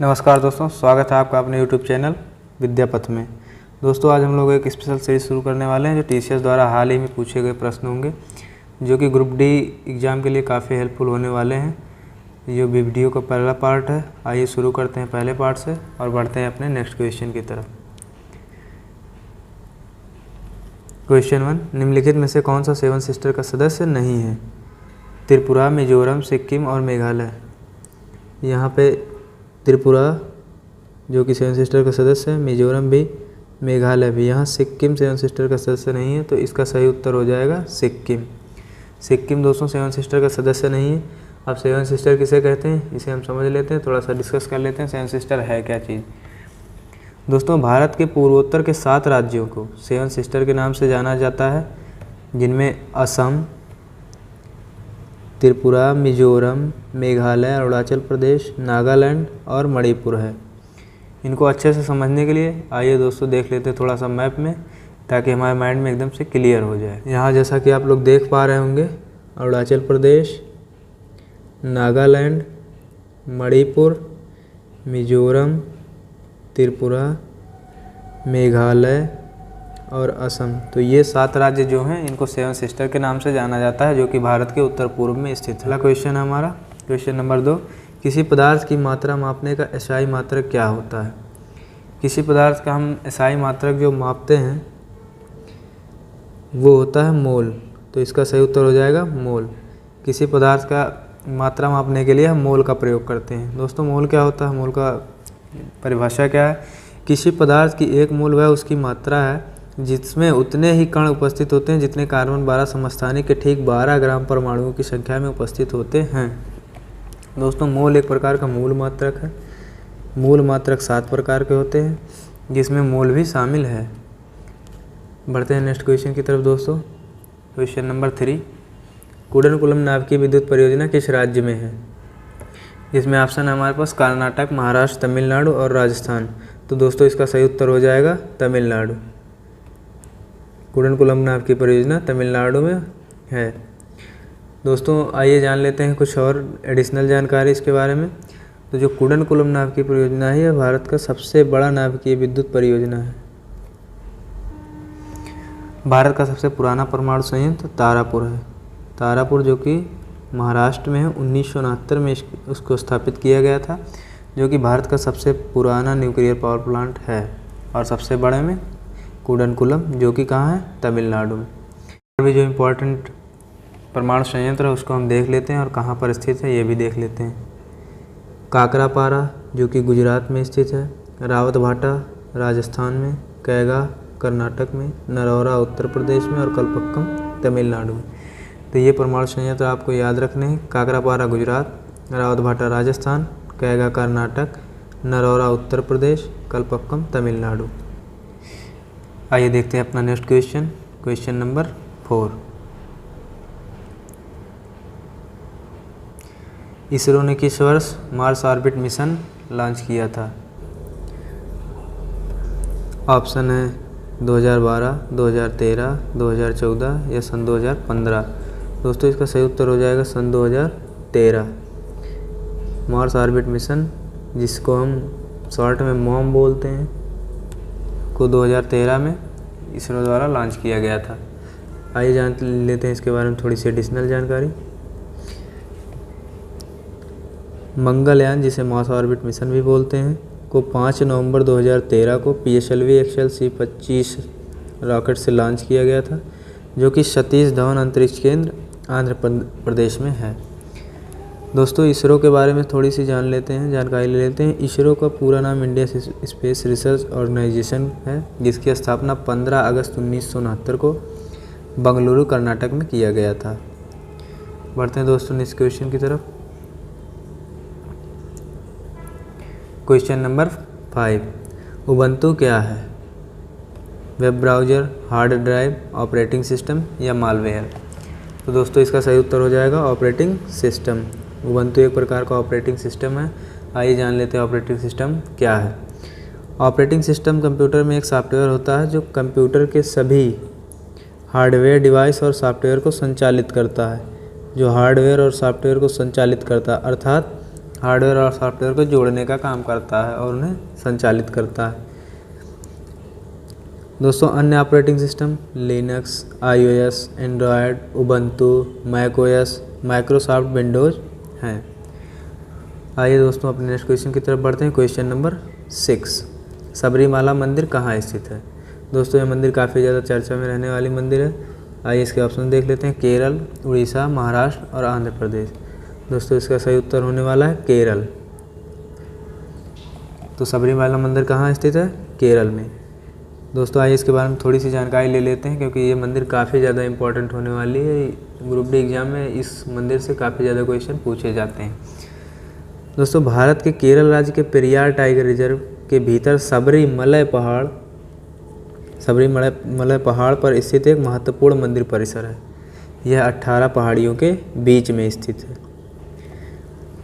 नमस्कार दोस्तों, स्वागत है आपका अपने YouTube चैनल विद्यापथ में। दोस्तों आज हम लोग एक स्पेशल सीरीज़ शुरू करने वाले हैं जो TCS द्वारा हाल ही में पूछे गए प्रश्न होंगे, जो कि ग्रुप डी एग्ज़ाम के लिए काफ़ी हेल्पफुल होने वाले हैं। ये वीडियो का पहला पार्ट है। आइए शुरू करते हैं पहले पार्ट से और बढ़ते हैं अपने नेक्स्ट क्वेश्चन की तरफ। क्वेश्चन 1, निम्नलिखित में से कौन सा 7 सिस्टर का सदस्य नहीं है? त्रिपुरा, मिजोरम, सिक्किम और मेघालय। यहाँ पे त्रिपुरा जो कि 7 सिस्टर का सदस्य है, मिजोरम भी, मेघालय भी। यहाँ सिक्किम 7 सिस्टर का सदस्य नहीं है, तो इसका सही उत्तर हो जाएगा सिक्किम। सिक्किम दोस्तों 7 सिस्टर का सदस्य नहीं है। अब 7 सिस्टर किसे कहते हैं इसे हम समझ लेते हैं, थोड़ा सा डिस्कस कर लेते हैं 7 सिस्टर है क्या चीज़। दोस्तों भारत के पूर्वोत्तर के 7 राज्यों को 7 सिस्टर के नाम से जाना जाता है, जिनमें असम, त्रिपुरा, मिजोरम, मेघालय, अरुणाचल प्रदेश, नागालैंड और मणिपुर है। इनको अच्छे से समझने के लिए आइए दोस्तों देख लेते हैं थोड़ा सा मैप में, ताकि हमारे माइंड में एकदम से क्लियर हो जाए। यहाँ जैसा कि आप लोग देख पा रहे होंगे, अरुणाचल प्रदेश, नागालैंड, मणिपुर, मिजोरम, त्रिपुरा, मेघालय और असम। तो ये 7 राज्य जो हैं इनको 7 सिस्टर के नाम से जाना जाता है, जो कि भारत के उत्तर पूर्व में स्थित है। अगला क्वेश्चन है हमारा क्वेश्चन नंबर 2, किसी पदार्थ की मात्रा मापने का एसआई मात्रक क्या होता है? किसी पदार्थ का हम एसआई मात्रक जो मापते हैं वो होता है मोल, तो इसका सही उत्तर हो जाएगा मोल। किसी पदार्थ का मात्रा मापने के लिए हम मोल का प्रयोग करते हैं। दोस्तों मोल क्या होता है? मोल का परिभाषा क्या है? किसी पदार्थ की एक मोल वह उसकी मात्रा है जिसमें उतने ही कण उपस्थित होते हैं जितने कार्बन 12 समस्थानिक के ठीक 12 ग्राम परमाणुओं की संख्या में उपस्थित होते हैं। दोस्तों मोल एक प्रकार का मूल मात्रक है। मूल मात्रक 7 प्रकार के होते हैं, जिसमें मोल भी शामिल है। बढ़ते हैं नेक्स्ट क्वेश्चन की तरफ दोस्तों। क्वेश्चन नंबर 3, कुडनकुलम नाभिकीय विद्युत परियोजना किस राज्य में है? जिसमें ऑप्शन है हमारे पास कर्नाटक, महाराष्ट्र, तमिलनाडु और राजस्थान। तो दोस्तों इसका सही उत्तर हो जाएगा तमिलनाडु। कुडनकुलम नाभिकीय परियोजना तमिलनाडु में है। दोस्तों आइए जान लेते हैं कुछ और एडिशनल जानकारी इसके बारे में। तो जो कुडनकुलम नाभिकीय परियोजना है, यह भारत का सबसे बड़ा नाभिकीय विद्युत परियोजना है। भारत का सबसे पुराना परमाणु संयंत्र तारापुर है। तारापुर जो कि महाराष्ट्र में है, 1969 में उसको स्थापित किया गया था, जो कि भारत का सबसे पुराना न्यूक्लियर पावर प्लांट है। और सबसे बड़े में कुडनकुलम जो कि कहाँ है? तमिलनाडु में। और भी जो इम्पोर्टेंट परमाणु संयंत्र है उसको हम देख लेते हैं और कहाँ पर स्थित है ये भी देख लेते हैं। काकरापारा जो कि गुजरात में स्थित है, रावतभाटा राजस्थान में, कैगा कर्नाटक में, नरौरा उत्तर प्रदेश में और कलपक्कम तमिलनाडु में। तो ये परमाणु संयंत्र आपको याद रखने हैं। काकरापारा गुजरात, रावतभाटा राजस्थान, कैगा कर्नाटक, नरौरा उत्तर प्रदेश, कलपक्कम तमिलनाडु। आइए देखते हैं अपना next question, question number 4। ISRO ने किस वर्ष मार्स ऑर्बिट मिशन लॉन्च किया था? ऑप्शन है 2012, 2013, 2014 या सन 2015। दोस्तों इसका सही उत्तर हो जाएगा सन 2013। मार्स ऑर्बिट मिशन, जिसको हम शॉर्ट में मॉम बोलते हैं, को 2013 में इसरो द्वारा लॉन्च किया गया था। आइए जान लेते हैं इसके बारे में थोड़ी सी एडिशनल जानकारी। मंगलयान, जिसे मार्स ऑर्बिट मिशन भी बोलते हैं, को 5 नवंबर 2013 को PSLV XL-C25 रॉकेट से लॉन्च किया गया था, जो कि सतीश धवन अंतरिक्ष केंद्र आंध्र प्रदेश में है। दोस्तों इसरो के बारे में थोड़ी सी जान लेते हैं, जानकारी ले लेते हैं। इसरो का पूरा नाम इंडिया स्पेस रिसर्च ऑर्गेनाइजेशन है, जिसकी स्थापना 15 अगस्त 1969 को बंगलुरु कर्नाटक में किया गया था। बढ़ते हैं दोस्तों नेक्स्ट क्वेश्चन की तरफ। क्वेश्चन नंबर 5, उबंटू क्या है? Web browser, hard drive, operating system या मालवेयर? तो दोस्तों इसका सही उत्तर हो जाएगा ऑपरेटिंग सिस्टम। उबंटू एक प्रकार का ऑपरेटिंग सिस्टम है। आइए जान लेते हैं ऑपरेटिंग सिस्टम क्या है। ऑपरेटिंग सिस्टम कंप्यूटर में एक सॉफ्टवेयर होता है जो कंप्यूटर के सभी हार्डवेयर डिवाइस और सॉफ्टवेयर को संचालित करता है। जो हार्डवेयर और सॉफ्टवेयर को संचालित करता है, अर्थात हार्डवेयर और सॉफ्टवेयर को जोड़ने का काम करता है और उन्हें संचालित करता है। दोस्तों अन्य operating system Linux, iOS, Android, Ubuntu, macOS, Microsoft Windows हैं। आइए दोस्तों अपने नेक्स्ट क्वेश्चन की तरफ बढ़ते हैं। क्वेश्चन नंबर 6, सबरीमाला मंदिर कहाँ स्थित है? दोस्तों यह मंदिर काफ़ी ज़्यादा चर्चा में रहने वाली मंदिर है। आइए इसके ऑप्शन देख लेते हैं। केरल, उड़ीसा, महाराष्ट्र और आंध्र प्रदेश। दोस्तों इसका सही उत्तर होने वाला है केरल। तो सबरीमाला मंदिर कहाँ स्थित है? केरल में। दोस्तों आइए इसके बारे में थोड़ी सी जानकारी ले लेते हैं, क्योंकि ये मंदिर काफ़ी ज़्यादा इंपॉर्टेंट होने वाली है। ग्रुप डी एग्ज़ाम में इस मंदिर से काफ़ी ज़्यादा क्वेश्चन पूछे जाते हैं। दोस्तों भारत के केरल राज्य के पेरियार टाइगर रिजर्व के भीतर सबरीमलय पहाड़ पर स्थित एक महत्वपूर्ण मंदिर परिसर है। यह 18 पहाड़ियों के बीच में स्थित है।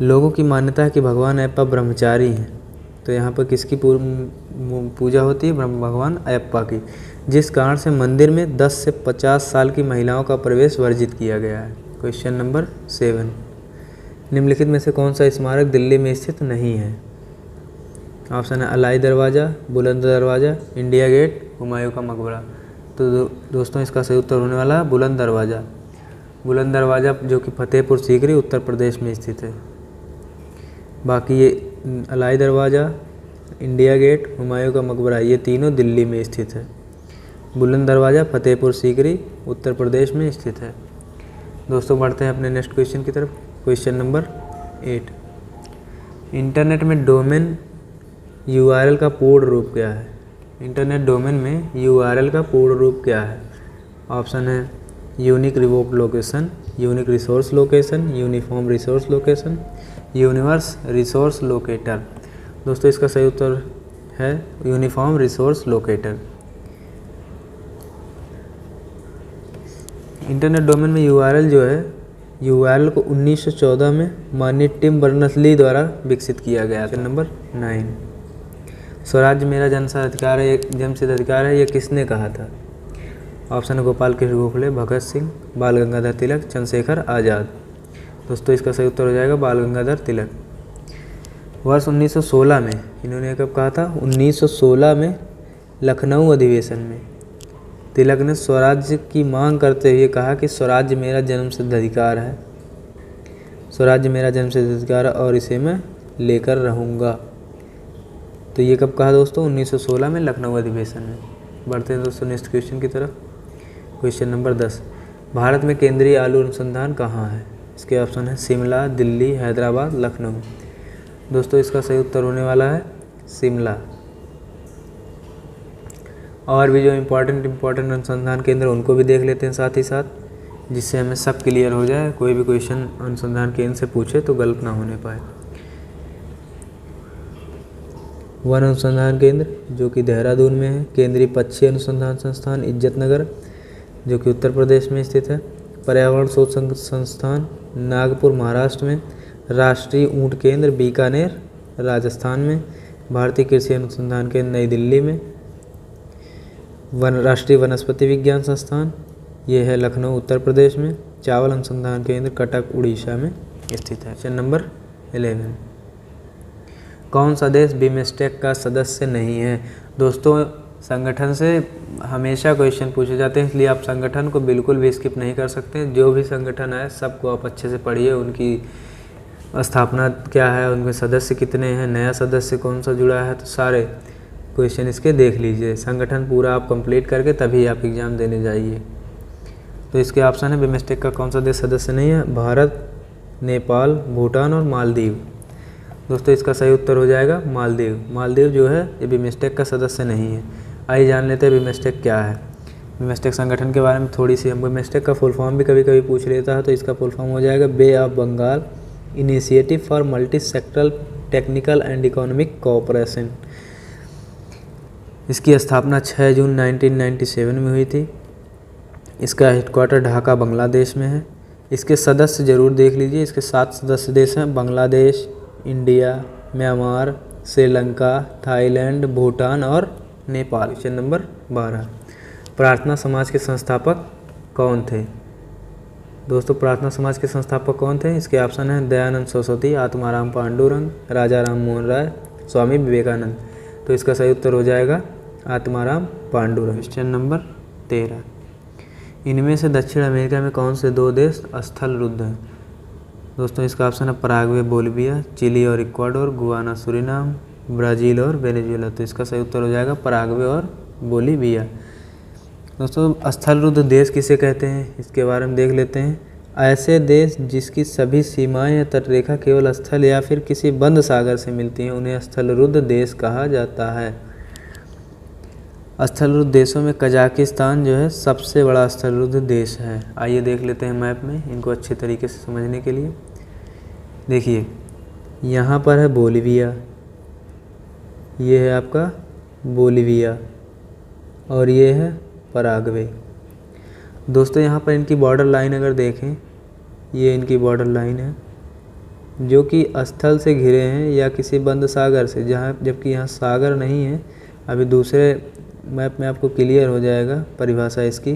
लोगों की मान्यता है कि भगवान अयप्पा ब्रह्मचारी हैं। तो यहाँ पर किसकी पूजा होती है? भगवान अयप्पा की, जिस कारण से मंदिर में 10 से 50 साल की महिलाओं का प्रवेश वर्जित किया गया है। क्वेश्चन नंबर 7, निम्नलिखित में से कौन सा स्मारक दिल्ली में स्थित नहीं है? ऑप्शन है अलाई दरवाज़ा, बुलंद दरवाज़ा, इंडिया गेट, हुमायूं का मकबरा। तो दोस्तों इसका सही उत्तर होने वाला है बुलंद दरवाज़ा। बुलंद दरवाज़ा जो कि फतेहपुर सीकरी उत्तर प्रदेश में स्थित है। बाकी ये अलाई दरवाज़ा, इंडिया गेट, हुमायूं का मकबरा ये तीनों दिल्ली में स्थित है। बुलंद दरवाज़ा फतेहपुर सीकरी उत्तर प्रदेश में स्थित है। दोस्तों बढ़ते हैं अपने नेक्स्ट क्वेश्चन की तरफ। क्वेश्चन नंबर 8, इंटरनेट में डोमेन URL का पूर्ण रूप क्या है? इंटरनेट डोमेन में URL का पूर्ण रूप क्या है? ऑप्शन है unique revoked location, unique resource location, uniform resource location, universe resource locator. दोस्तों इसका सही उत्तर है uniform resource locator. Internet domain में URL जो है, URL को 1914 में माननीय टिम बर्नर्स-ली द्वारा विकसित किया गया था। नंबर 9, स्वराज्य मेरा जन्मसिद्ध अधिकार है, यह किसने कहा था? ऑप्शन है गोपाल कृष्ण गोखले, भगत सिंह, बाल गंगाधर तिलक, चंद्रशेखर आज़ाद। दोस्तों इसका सही उत्तर हो जाएगा बाल गंगाधर तिलक। वर्ष 1916 में इन्होंने कब कहा था? 1916 में लखनऊ अधिवेशन में तिलक ने स्वराज्य की मांग करते हुए कहा कि स्वराज्य मेरा जन्मसिद्ध अधिकार है, स्वराज्य मेरा जन्मसिद्ध अधिकार है और इसे मैं लेकर रहूँगा। तो ये कब कहा दोस्तों? 1916 में लखनऊ अधिवेशन में। बढ़ते हैं दोस्तों नेक्स्ट क्वेश्चन की तरफ। क्वेश्चन नंबर 10, भारत में केंद्रीय आलू अनुसंधान कहाँ है? इसके ऑप्शन है शिमला, दिल्ली, हैदराबाद, लखनऊ। दोस्तों इसका सही उत्तर होने वाला है शिमला। और भी जो इम्पोर्टेंट अनुसंधान केंद्र उनको भी देख लेते हैं साथ ही साथ, जिससे हमें सब क्लियर हो जाए, कोई भी क्वेश्चन अनुसंधान केंद्र से पूछे तो गलत ना होने पाए। वन अनुसंधान केंद्र जो कि देहरादून में है, केंद्रीय पक्षी अनुसंधान संस्थान इज्जतनगर जो कि उत्तर प्रदेश में स्थित है, पर्यावरण शोध संस्थान नागपुर महाराष्ट्र में, राष्ट्रीय ऊंट केंद्र बीकानेर राजस्थान में, भारतीय कृषि अनुसंधान केंद्र नई दिल्ली में, राष्ट्रीय वनस्पति विज्ञान संस्थान ये है लखनऊ उत्तर प्रदेश में, चावल अनुसंधान केंद्र कटक उड़ीसा में स्थित है। क्वेश्चन नंबर 11, कौन सा देश बिमस्टेक का सदस्य नहीं है? दोस्तों संगठन से हमेशा क्वेश्चन पूछे जाते हैं, इसलिए आप संगठन को बिल्कुल भी स्किप नहीं कर सकते। जो भी संगठन है सबको आप अच्छे से पढ़िए, उनकी स्थापना क्या है, उनके सदस्य कितने हैं, नया सदस्य कौन सा जुड़ा है, तो सारे क्वेश्चन इसके देख लीजिए। संगठन पूरा आप कंप्लीट करके तभी आप एग्ज़ाम देने जाइए। तो इसके ऑप्शन है बिमस्टेक का कौन सा देश सदस्य नहीं है? भारत, नेपाल, भूटान और मालदीव। दोस्तों इसका सही उत्तर हो जाएगा मालदीव। मालदीव जो है ये बिमस्टेक का सदस्य नहीं है। आइए जान लेते हैं बिमस्टेक क्या है। बिमस्टेक संगठन के बारे में थोड़ी सी हम बिमस्टेक का फुल फॉर्म भी कभी कभी पूछ लेता है, तो इसका फुल फॉर्म हो जाएगा bay of Bengal initiative for multi sectoral technical and economic cooperation. इसकी स्थापना 6 जून 1997 में हुई थी। इसका हेडक्वार्टर ढाका बांग्लादेश में है। इसके सदस्य ज़रूर देख लीजिए, इसके 7 सदस्य देश हैं, Bangladesh, India, Myanmar, Sri Lanka, Thailand, Bhutan और नेपाल। क्वेश्चन नंबर 12, प्रार्थना समाज के संस्थापक कौन थे? दोस्तों प्रार्थना समाज के संस्थापक कौन थे? इसके ऑप्शन हैं दयानंद सरस्वती, आत्माराम पांडुरंग, राजा राम मोहन राय, स्वामी विवेकानंद। तो इसका सही उत्तर हो जाएगा आत्माराम पांडुरंग। क्वेश्चन नंबर 13, इनमें से दक्षिण अमेरिका में कौन से 2 देश स्थल रुद्ध हैं? दोस्तों इसका ऑप्शन है पराग्वे बोलिविया, चिली और इक्वाडोर, गुआना सूरीनाम, ब्राज़ील और वेनेजुएला। तो इसका सही उत्तर हो जाएगा पराग्वे और बोलिविया। दोस्तों स्थल रुद्ध देश किसे कहते हैं, इसके बारे में देख लेते हैं। ऐसे देश जिसकी सभी सीमाएं या तटरेखा केवल स्थल या फिर किसी बंद सागर से मिलती हैं उन्हें स्थल रुद्ध देश कहा जाता है। स्थल रुद्ध देशों में कजाकिस्तान जो है सबसे बड़ा स्थल रुद्ध देश है। आइए देख लेते हैं मैप में इनको अच्छे तरीके से समझने के लिए। देखिए यहाँ पर है बोलिविया, ये है आपका बोलिविया और ये है पराग्वे। दोस्तों यहाँ पर इनकी बॉर्डर लाइन अगर देखें, ये इनकी बॉर्डर लाइन है जो कि स्थल से घिरे हैं या किसी बंद सागर से, जहाँ जबकि यहाँ सागर नहीं है। अभी दूसरे मैप में आपको क्लियर हो जाएगा परिभाषा इसकी।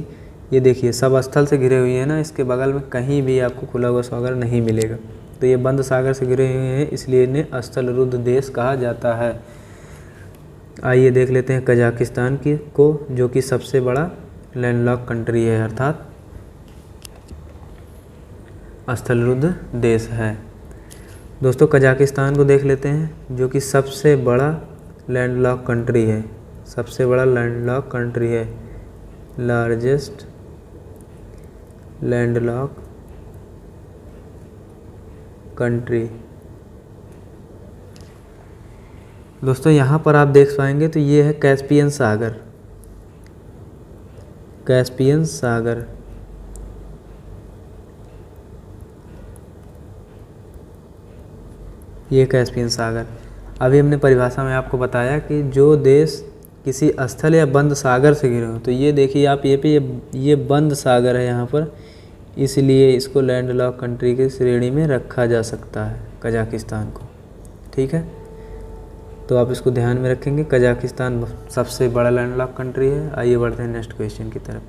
ये देखिए सब स्थल से घिरे हुए हैं ना, इसके बगल में कहीं भी आपको खुला हुआ सागर नहीं मिलेगा। तो ये बंद सागर से घिरे हुए हैं, इसलिए इन्हें स्थल रुद्ध देश कहा जाता है। आइए देख लेते हैं कजाकिस्तान की को, जो कि सबसे बड़ा लैंडलॉक कंट्री है, अर्थात स्थल रुद्ध देश है। दोस्तों कजाकिस्तान को देख लेते हैं जो कि सबसे बड़ा लैंडलॉक कंट्री है, सबसे बड़ा लैंडलॉक कंट्री है, लार्जेस्ट लैंडलॉक कंट्री। दोस्तों यहाँ पर आप देख पाएंगे तो ये है कैस्पियन सागर, कैस्पियन सागर। ये कैस्पियन सागर। अभी हमने परिभाषा में आपको बताया कि जो देश किसी स्थल या बंद सागर से घिरे हो, तो ये देखिए आप ये बंद सागर है यहाँ पर, इसलिए इसको लैंडलॉक कंट्री की श्रेणी में रखा जा सकता है कजाकिस्तान को। ठीक है, तो आप इसको ध्यान में रखेंगे। कजाकिस्तान सबसे बड़ा लैंडलॉक कंट्री है। आइए बढ़ते हैं नेक्स्ट क्वेश्चन की तरफ।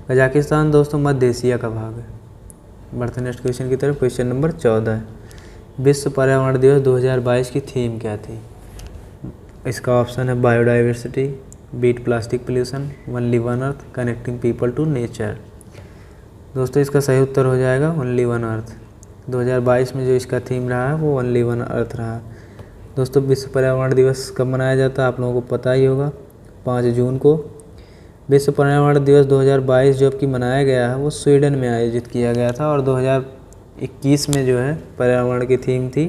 कजाकिस्तान दोस्तों मध्य एशिया का भाग है। बढ़ते हैं नेक्स्ट क्वेश्चन की तरफ। क्वेश्चन नंबर 14 है, विश्व पर्यावरण दिवस 2022 की थीम क्या थी? इसका ऑप्शन है biodiversity, beat plastic pollution, only one earth, connecting people to nature. दोस्तों इसका सही उत्तर हो जाएगा ओनली वन अर्थ। 2022 में जो इसका थीम रहा है वो ओनली वन अर्थ रहा। दोस्तों विश्व पर्यावरण दिवस कब मनाया जाता है आप लोगों को पता ही होगा, 5 जून को। विश्व पर्यावरण दिवस 2022 जो कि मनाया गया है वो स्वीडन में आयोजित किया गया था, और 2021 में जो है पर्यावरण की थीम थी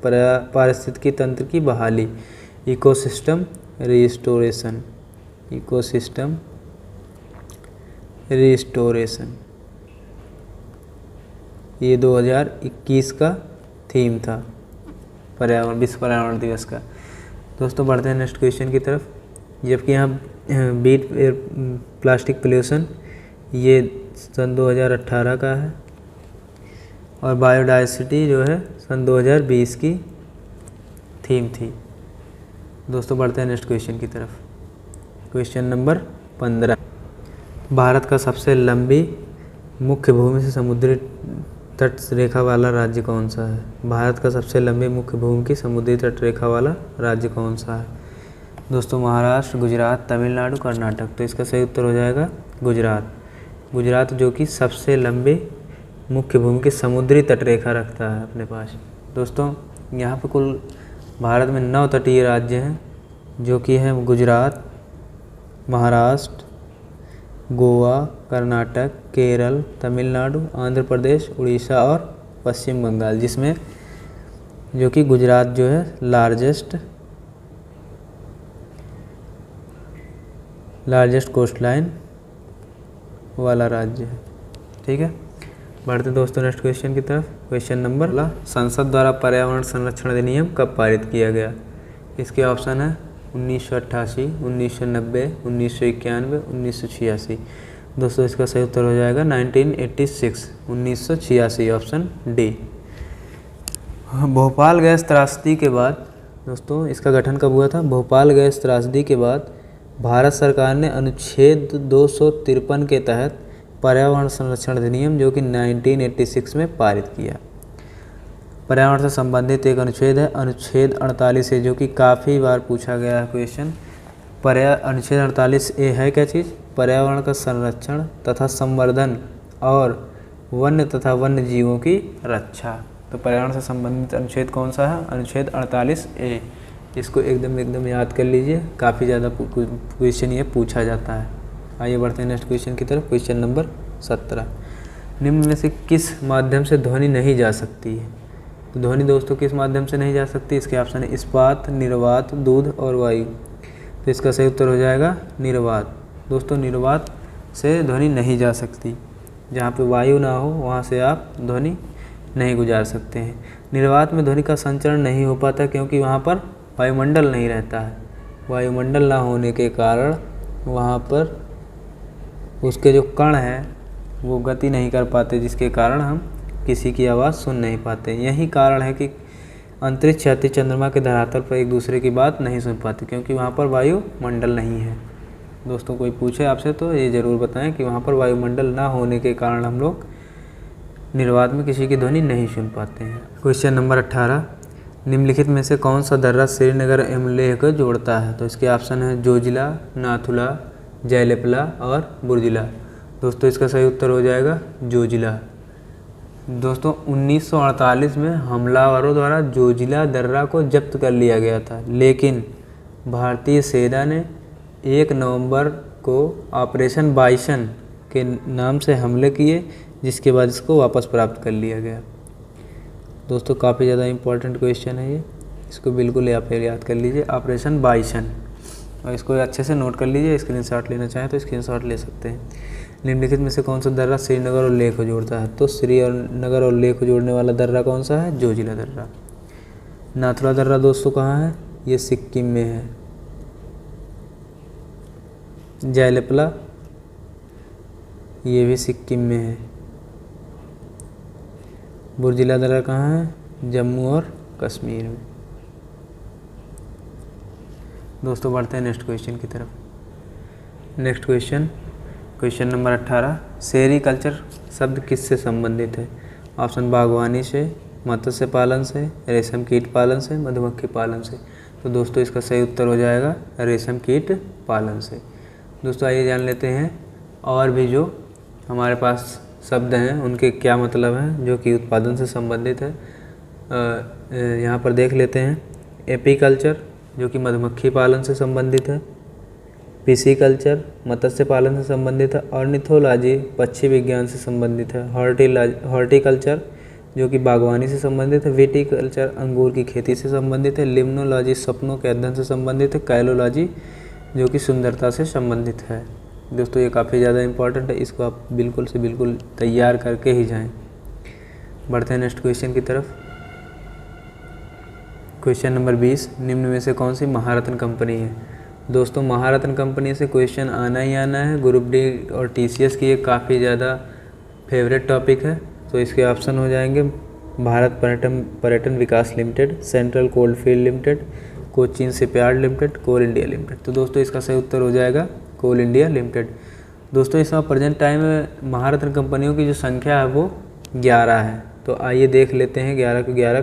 पारिस्थितिकी तंत्र की बहाली, इकोसिस्टम रिस्टोरेशन, इकोसिस्टम रिस्टोरेशन। ये 2021 का थीम था पर्यावरण विश्व पर्यावरण दिवस का। दोस्तों बढ़ते हैं नेक्स्ट क्वेश्चन की तरफ। जबकि यहाँ बीट प्लास्टिक पोल्यूशन ये सन 2018 का है, और बायोडाइवर्सिटी जो है सन 2020 की थीम थी। दोस्तों बढ़ते हैं नेक्स्ट क्वेश्चन की तरफ। क्वेश्चन नंबर 15, भारत का सबसे लंबी मुख्य भूमि से समुद्री तट रेखा वाला राज्य कौन सा है? भारत का सबसे लंबी मुख्य भूमि की समुद्री तट रेखा वाला राज्य कौन सा है? दोस्तों महाराष्ट्र, गुजरात, तमिलनाडु, कर्नाटक। तो इसका सही उत्तर हो जाएगा गुजरात। गुजरात जो कि सबसे लंबी मुख्य भूमि की समुद्री तट रेखा रखता है अपने पास। दोस्तों यहाँ पर कुल भारत में 9 तटीय राज्य हैं जो कि हैं गुजरात, महाराष्ट्र, गोवा, कर्नाटक, केरल, तमिलनाडु, आंध्र प्रदेश, उड़ीसा और पश्चिम बंगाल, जिसमें जो कि गुजरात जो है लार्जेस्ट कोस्ट लाइन वाला राज्य है। ठीक है, बढ़ते दोस्तों नेक्स्ट क्वेश्चन की तरफ। क्वेश्चन नंबर 16, संसद द्वारा पर्यावरण संरक्षण अधिनियम कब पारित किया गया? इसके ऑप्शन है 1988, 1990, 1991, 1986। दोस्तों इसका सही उत्तर हो जाएगा 1986, 1986, ऑप्शन डी। भोपाल गैस त्रासदी के बाद, दोस्तों इसका गठन कब हुआ था? भोपाल गैस त्रासदी के बाद भारत सरकार ने अनुच्छेद 253 के तहत पर्यावरण संरक्षण अधिनियम जो कि 1986 में पारित किया। पर्यावरण से संबंधित एक अनुच्छेद है अनुच्छेद 48 है, जो कि काफ़ी बार पूछा गया है क्वेश्चन। अनुच्छेद 48A है क्या चीज़? पर्यावरण का संरक्षण तथा संवर्धन और वन्य तथा वन्य जीवों की रक्षा। तो पर्यावरण से संबंधित अनुच्छेद कौन सा है? अनुच्छेद 48A। इसको एकदम याद कर लीजिए, काफ़ी ज़्यादा क्वेश्चन ये पूछा जाता है। आइए बढ़ते हैं नेक्स्ट क्वेश्चन की तरफ। क्वेश्चन नंबर 17, निम्न में से किस माध्यम से ध्वनि नहीं जा सकती है? तो ध्वनि दोस्तों किस माध्यम से नहीं जा सकती? इसके ऑप्शन है इस्पात, निर्वात, दूध और वायु। तो इसका सही उत्तर हो जाएगा निर्वात। दोस्तों निर्वात से ध्वनि नहीं जा सकती, जहाँ पे वायु ना हो वहाँ से आप ध्वनि नहीं गुजार सकते हैं। निर्वात में ध्वनि का संचरण नहीं हो पाता क्योंकि वहाँ पर वायुमंडल नहीं रहता है। वायुमंडल ना होने के कारण वहाँ पर उसके जो कण हैं वो गति नहीं कर पाते, जिसके कारण हम किसी की आवाज़ सुन नहीं पाते। यही कारण है कि अंतरिक्ष यात्री चंद्रमा के धरातल पर एक दूसरे की बात नहीं सुन पाते, क्योंकि वहाँ पर वायुमंडल नहीं है। दोस्तों कोई पूछे आपसे तो ये ज़रूर बताएं कि वहाँ पर वायुमंडल ना होने के कारण हम लोग निर्वात में किसी की ध्वनि नहीं सुन पाते हैं। क्वेश्चन नंबर 18, निम्नलिखित में से कौन सा दर्रा श्रीनगर एवं लेह को जोड़ता है? तो इसके ऑप्शन है जोजिला, नाथुला, जयलेपला और बुर्जिला। दोस्तों इसका सही उत्तर हो जाएगा जोजिला। दोस्तों 1948 में हमलावरों द्वारा जोजिला दर्रा को जब्त कर लिया गया था, लेकिन भारतीय सेना ने 1 नवंबर को ऑपरेशन बाइसन के नाम से हमले किए, जिसके बाद इसको वापस प्राप्त कर लिया गया। दोस्तों काफ़ी ज़्यादा इम्पोर्टेंट क्वेश्चन है ये, इसको बिल्कुल याद कर लीजिए, ऑपरेशन बाइसन, और इसको अच्छे से नोट कर लीजिए। स्क्रीनशॉट लेना चाहें तो स्क्रीनशॉट ले सकते हैं। निम्नलिखित में से कौन सा दर्रा श्रीनगर और लेह को जोड़ता है? तो श्रीनगर और लेह को जोड़ने वाला दर्रा कौन सा है? जोजिला दर्रा। नाथुला दर्रा दोस्तों कहाँ है? ये सिक्किम में है। जयलेपला ये भी सिक्किम में है। बुर्जिला दर्रा कहाँ है? जम्मू और कश्मीर में। दोस्तों बढ़ते हैं नेक्स्ट क्वेश्चन की तरफ। नेक्स्ट क्वेश्चन नंबर 18, सेरीकल्चर शब्द किससे संबंधित है? ऑप्शन बागवानी से, मत्स्य पालन से, रेशम कीट पालन से, मधुमक्खी पालन से। तो दोस्तों इसका सही उत्तर हो जाएगा रेशम कीट पालन से। दोस्तों आइए जान लेते हैं और भी जो हमारे पास शब्द हैं उनके क्या मतलब हैं जो कि उत्पादन से संबंधित है। यहाँ पर देख लेते हैं। एपीकल्चर जो कि मधुमक्खी पालन से संबंधित है, पिसीकल्चर मत्स्य पालन से संबंधित है, ऑर्निथोलॉजी पक्षी विज्ञान से संबंधित है, हॉर्टिकल्चर जो कि बागवानी से संबंधित है, विटीकल्चर अंगूर की खेती से संबंधित है, लिम्नोलॉजी सपनों के अध्ययन से संबंधित है, काइलोलॉजी जो कि सुंदरता से संबंधित है। दोस्तों ये काफ़ी ज़्यादा इम्पॉर्टेंट है, इसको आप बिल्कुल से बिल्कुल तैयार करके ही जाएं। बढ़ते हैं नेक्स्ट क्वेश्चन की तरफ। क्वेश्चन नंबर 20, निम्न में से कौन सी महारत्न कंपनी है? दोस्तों महारत्न कंपनी से क्वेश्चन आना ही आना है। ग्रुप डी और टीसीएस की ये काफ़ी ज़्यादा फेवरेट टॉपिक है। तो इसके ऑप्शन हो जाएंगे Bharat Paryatan Vikas limited, central coalfield limited, Cochin shipyard limited, coal India limited. तो दोस्तों इसका सही उत्तर हो जाएगा कोल इंडिया लिमिटेड। दोस्तों इस समय प्रेजेंट टाइम में महारत्न कंपनियों की जो संख्या है वो 11 है। तो आइए देख लेते हैं 11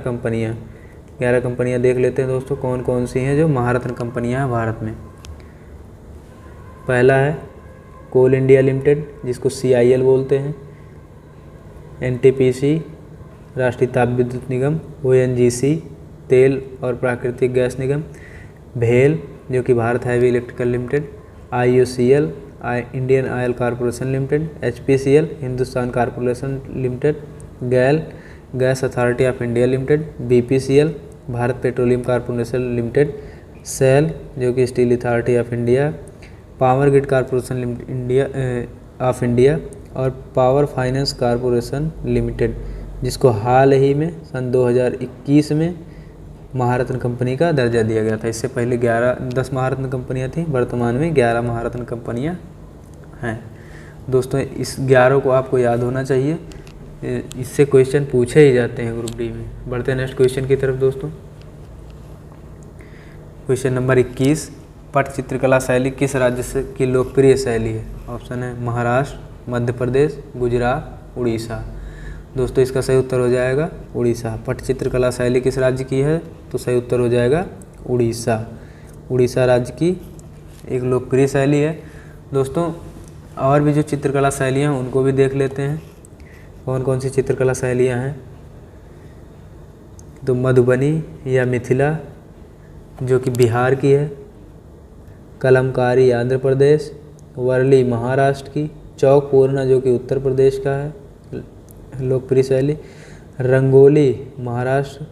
कंपनियां देख लेते हैं दोस्तों कौन कौन सी हैं जो महारत्न कंपनियां हैं भारत में। पहला है कोल इंडिया लिमिटेड जिसको CIL बोलते हैं, NTPC राष्ट्रीय ताप विद्युत निगम, ONGC तेल और प्राकृतिक गैस निगम, भेल जो कि Bharat heavy electrical limited, IOCL Indian oil corporation limited, HPCL Hindustan corporation limited, GAIL gas authority of India limited, BPCL Bharat petroleum corporation limited, SAIL जो कि steel authority of India, power grid corporation of India और power finance corporation limited, जिसको हाल ही में सन 2021 में महारत्न company का दर्जा दिया गया था। इससे पहले 10 महारत्न कंपनियां थीं, वर्तमान में 11 महारत्न कंपनियां हैं। दोस्तों इस 11 को आपको याद होना चाहिए, इससे क्वेश्चन पूछे ही जाते हैं ग्रुप डी में। बढ़ते हैं नेक्स्ट क्वेश्चन की तरफ दोस्तों। क्वेश्चन नंबर 21, पट चित्रकला शैली किस राज्य से की लोकप्रिय शैली है? ऑप्शन है महाराष्ट्र, मध्य प्रदेश, गुजरात, उड़ीसा। दोस्तों इसका सही उत्तर हो जाएगा उड़ीसा। पटचित्रकला शैली किस राज्य की है? तो सही उत्तर हो जाएगा उड़ीसा। उड़ीसा राज्य की एक लोकप्रिय शैली है। दोस्तों और भी जो चित्रकला शैलियाँ हैं उनको भी देख लेते हैं। कौन कौन सी चित्रकला शैलियाँ हैं? तो मधुबनी या मिथिला जो कि बिहार की है, कलमकारी आंध्र प्रदेश, वर्ली महाराष्ट्र की, चौक पूर्णा जो कि उत्तर प्रदेश का है लोकप्रिय शैली, रंगोली महाराष्ट्र,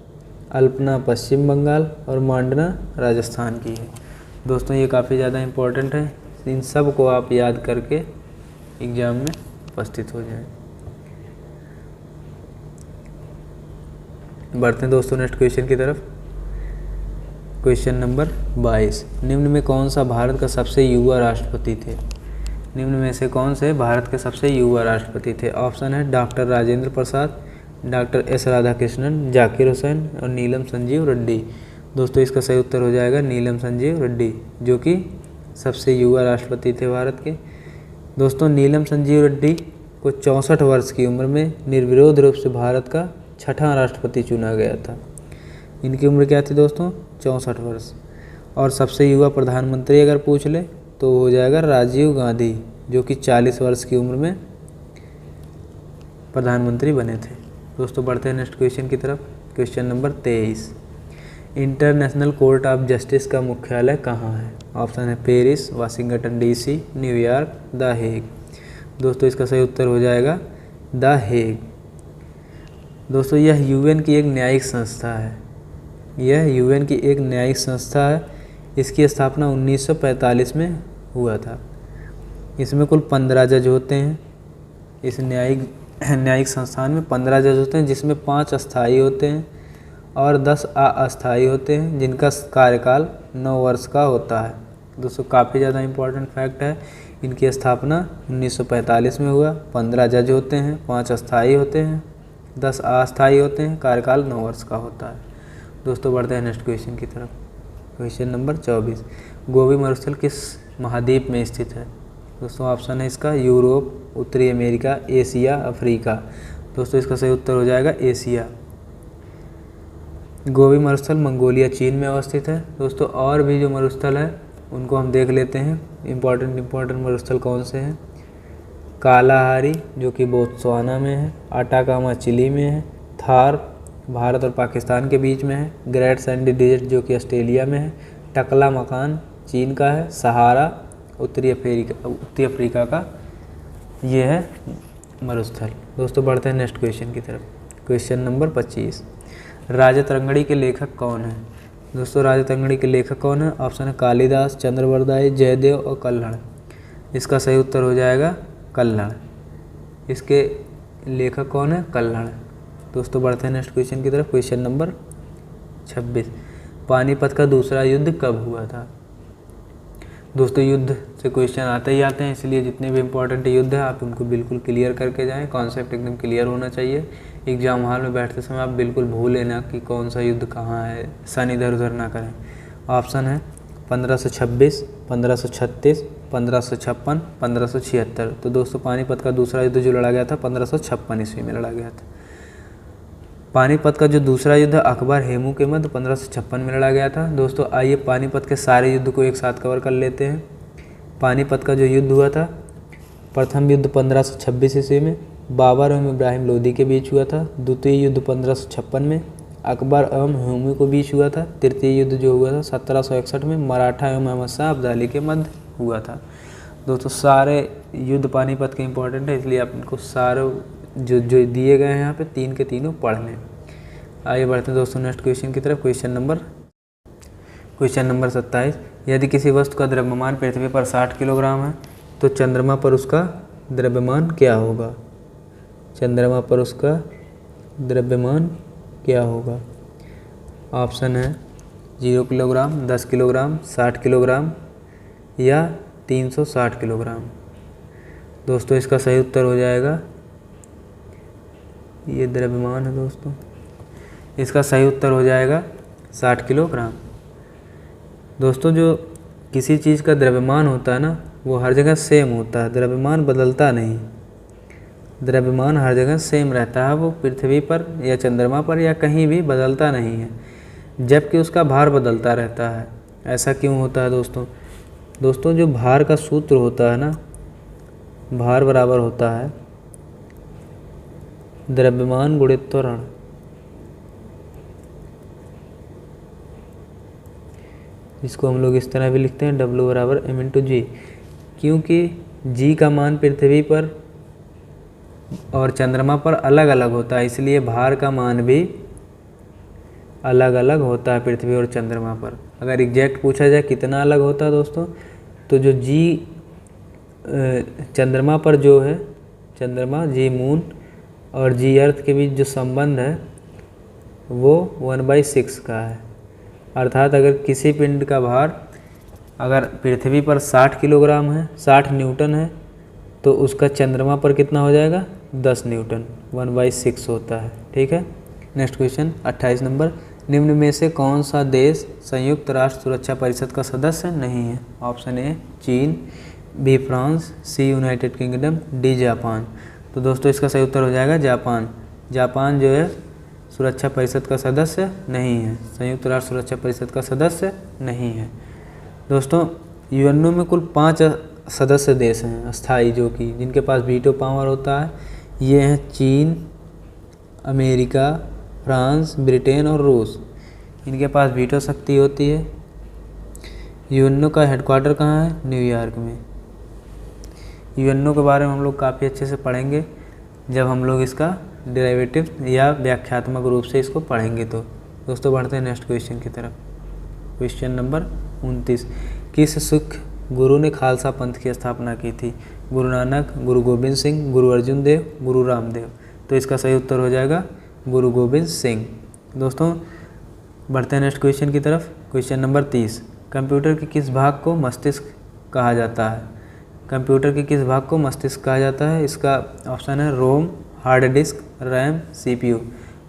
अल्पना पश्चिम बंगाल और मांडना राजस्थान की है। दोस्तों ये काफ़ी ज़्यादा इम्पोर्टेंट है, इन सब को आप याद करके एग्ज़ाम में उपस्थित हो जाएं। बढ़ते हैं दोस्तों नेक्स्ट क्वेश्चन की तरफ। क्वेश्चन नंबर 22, निम्न में कौन सा भारत का सबसे युवा राष्ट्रपति थे? निम्न में से कौन से भारत के सबसे युवा राष्ट्रपति थे? ऑप्शन है doctor Rajendra Prasad, doctor S Radhakrishnan, Zakir Hussain और नीलम संजीव रेड्डी। दोस्तों इसका सही उत्तर हो जाएगा नीलम संजीव रेड्डी जो कि सबसे युवा राष्ट्रपति थे भारत के। दोस्तों नीलम संजीव रेड्डी को 64 वर्ष की उम्र में निर्विरोध रूप से भारत का 6वां राष्ट्रपति चुना गया था। इनकी उम्र क्या थी दोस्तों? 64 वर्ष। और सबसे युवा प्रधानमंत्री अगर पूछ ले तो हो जाएगा राजीव गांधी जो कि 40 वर्ष की उम्र में प्रधानमंत्री बने थे। दोस्तों बढ़ते हैं नेक्स्ट क्वेश्चन की तरफ। Question number 23, international court of justice का मुख्यालय कहाँ है? ऑप्शन है Paris, Washington DC, New York, the Hague. दोस्तों इसका सही उत्तर हो जाएगा द हेग। दोस्तों यह यूएन की एक न्यायिक संस्था है। यह यूएन की एक न्यायिक संस्था है। इसकी स्थापना 1945 में हुआ था। इसमें कुल 15 जज होते हैं। इस न्यायिक संस्थान में 15 जज होते हैं जिसमें 5 अस्थायी होते हैं और 10 अस्थायी होते हैं जिनका कार्यकाल 9 वर्ष का होता है। दोस्तों काफ़ी ज़्यादा इम्पोर्टेंट फैक्ट है, इनकी स्थापना 1945 में हुआ। 15 जज होते हैं, 5 अस्थायी होते हैं, 10 अस्थायी होते हैं, कार्यकाल 9 वर्ष का होता है। दोस्तों बढ़ते हैं नेक्स्ट क्वेश्चन की तरफ। क्वेश्चन नंबर 24, गोबी मरुस्थल किस महाद्वीप में स्थित है? दोस्तों ऑप्शन है इसका यूरोप, उत्तरी अमेरिका, एशिया, अफ्रीका। दोस्तों इसका सही उत्तर हो जाएगा एशिया। गोबी मरुस्थल मंगोलिया चीन में अवस्थित है। दोस्तों और भी जो मरुस्थल है उनको हम देख लेते हैं। इम्पोर्टेंट मरुस्थल कौन से हैं? कालाहारी जो कि बोत्सवाना में है, अटाकामा चिली में है, थार भारत और पाकिस्तान के बीच में है, ग्रेट सैंडी डेजर्ट जो कि ऑस्ट्रेलिया में है, टकला मकान चीन का है, सहारा उत्तरी अफ्रीका का ये है मरुस्थल। दोस्तों बढ़ते हैं नेक्स्ट क्वेश्चन की तरफ। क्वेश्चन नंबर 25, राजतरंगिणी के लेखक कौन है? दोस्तों राजतरंगिणी के लेखक कौन है? ऑप्शन है कालिदास, चंद्रवरदाई, जयदेव और कल्हण। इसका सही उत्तर हो जाएगा कल्हण। इसके लेखक कौन है? कल्हण। दोस्तों बढ़ते हैं नेक्स्ट क्वेश्चन की तरफ। क्वेश्चन नंबर 26, पानीपत का दूसरा युद्ध कब हुआ था? दोस्तों युद्ध से क्वेश्चन आते ही आते हैं, इसलिए जितने भी इम्पोर्टेंट युद्ध है आप उनको बिल्कुल क्लियर करके जाएं। कॉन्सेप्ट एकदम क्लियर होना चाहिए। एग्जाम हॉल में बैठते समय आप बिल्कुल भूल लेना कि कौन सा युद्ध कहाँ है, सन इधर उधर ना करें। ऑप्शन है 1526, 1536, 1556, 1576। तो दोस्तों पानीपत का दूसरा युद्ध जो लड़ा गया था 1556 ईस्वी में लड़ा गया था। पानीपत का जो दूसरा युद्ध अकबर हेमू के मध्य 1556 में लड़ा गया था। दोस्तों आइए पानीपत के सारे युद्ध को एक साथ कवर कर लेते हैं। पानीपत का जो युद्ध हुआ था, प्रथम युद्ध 1526 ईस्वी में बाबर एवं इब्राहिम लोदी के बीच हुआ था। द्वितीय युद्ध 1556 में अकबर एवं हेमू के बीच हुआ था। तृतीय युद्ध जो हुआ था 1761 में मराठा एवं अहमद शाह अब्दाली के मध्य हुआ था। दोस्तों सारे युद्ध पानीपत के इम्पोर्टेंट है, इसलिए आप इनको सारे जो दिए गए हैं यहाँ पे 3 के तीनों पढ़ लें। आइए बढ़ते हैं दोस्तों नेक्स्ट क्वेश्चन की तरफ। क्वेश्चन नंबर 27, यदि किसी वस्तु का द्रव्यमान पृथ्वी पर 60 किलोग्राम है तो चंद्रमा पर उसका द्रव्यमान क्या होगा? चंद्रमा पर उसका द्रव्यमान क्या होगा? ऑप्शन है 0 किलोग्राम, 10 किलोग्राम, 60 किलोग्राम या 360 किलोग्राम। दोस्तों इसका सही उत्तर हो जाएगा, ये द्रव्यमान है दोस्तों, इसका सही उत्तर हो जाएगा 60 किलोग्राम। दोस्तों जो किसी चीज़ का द्रव्यमान होता है ना वो हर जगह सेम होता है, द्रव्यमान बदलता नहीं। द्रव्यमान हर जगह सेम रहता है, वो पृथ्वी पर या चंद्रमा पर या कहीं भी बदलता नहीं है, जबकि उसका भार बदलता रहता है। ऐसा क्यों होता है दोस्तों? दोस्तों जो भार का सूत्र होता है ना, भार बराबर होता है द्रव्यमान गुणित त्वरण। इसको हम लोग इस तरह भी लिखते हैं W बराबर m/g, क्योंकि g का मान पृथ्वी पर और चंद्रमा पर अलग अलग होता है, इसलिए भार का मान भी अलग अलग होता है पृथ्वी और चंद्रमा पर। अगर एग्जैक्ट पूछा जाए कितना अलग होता है दोस्तों, तो जो g चंद्रमा पर जो है, चंद्रमा g मून और g अर्थ के बीच जो संबंध है वो 1/6 का है। अर्थात अगर किसी पिंड का भार अगर पृथ्वी पर 60 किलोग्राम है, 60 न्यूटन है, तो उसका चंद्रमा पर कितना हो जाएगा? 10 न्यूटन, 1/6 होता है। ठीक है। नेक्स्ट क्वेश्चन 28 नंबर, निम्न में से कौन सा देश संयुक्त राष्ट्र सुरक्षा परिषद का सदस्य नहीं है? ऑप्शन ए चीन, B France, C United kingdom, D Japan. तो दोस्तों इसका सही उत्तर हो जाएगा जापान। जापान जो है सुरक्षा परिषद का सदस्य नहीं है, संयुक्त राष्ट्र सुरक्षा परिषद का सदस्य नहीं है। दोस्तों यूएनओ में कुल 5 सदस्य देश हैं अस्थायी, जो कि जिनके पास वीटो पावर होता है। ये हैं चीन, अमेरिका, फ्रांस, ब्रिटेन और रूस। इनके पास वीटो शक्ति होती है। यूएनओ का हेडक्वार्टर कहाँ है? न्यूयॉर्क में। यूएनओ के बारे में हम लोग काफ़ी अच्छे से पढ़ेंगे जब हम लोग इसका डेरिवेटिव या व्याख्यात्मक रूप से इसको पढ़ेंगे। तो दोस्तों बढ़ते हैं नेक्स्ट क्वेश्चन की तरफ। क्वेश्चन नंबर 29, किस सिख गुरु ने खालसा पंथ की स्थापना की थी? गुरु नानक, गुरु गोविंद सिंह, गुरु अर्जुन देव, गुरु रामदेव। तो इसका सही उत्तर हो जाएगा गुरु गोविंद सिंह। दोस्तों बढ़ते हैं नेक्स्ट क्वेश्चन की तरफ। क्वेश्चन नंबर 30, कंप्यूटर के किस भाग को मस्तिष्क कहा जाता है? कंप्यूटर के किस भाग को मस्तिष्क कहा जाता है? इसका ऑप्शन है रोम, हार्ड डिस्क, रैम, CPU।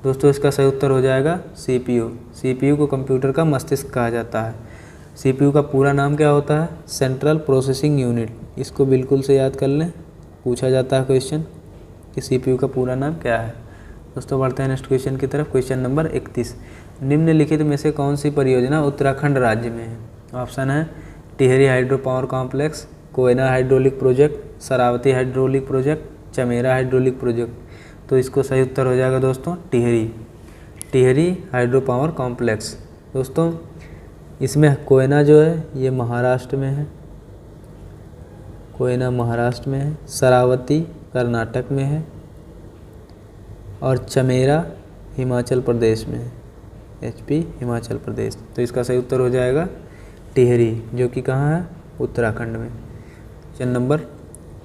दोस्तों इसका सही उत्तर हो जाएगा CPU। CPU को कंप्यूटर का मस्तिष्क कहा जाता है। CPU का पूरा नाम क्या होता है? Central processing unit. इसको बिल्कुल से याद कर लें, पूछा जाता है क्वेश्चन कि CPU का पूरा नाम क्या है। दोस्तों बढ़ते हैं नेक्स्ट क्वेश्चन की तरफ। क्वेश्चन नंबर 31, निम्नलिखित में से कौन सी परियोजना उत्तराखंड राज्य में है? ऑप्शन है Tehri hydro power complex, Koyna hydraulic project, Sharavati hydraulic project, Chamera hydraulic project. तो इसको सही उत्तर हो जाएगा दोस्तों टिहरी हाइड्रो पावर कॉम्प्लेक्स। दोस्तों इसमें कोयना जो है ये महाराष्ट्र में है, कोयना महाराष्ट्र में है, शरावती कर्नाटक में है और चमेरा हिमाचल प्रदेश में है, HP हिमाचल प्रदेश। तो इसका सही उत्तर हो जाएगा टिहरी, जो कि कहाँ है? उत्तराखंड में। क्वेश्चन नंबर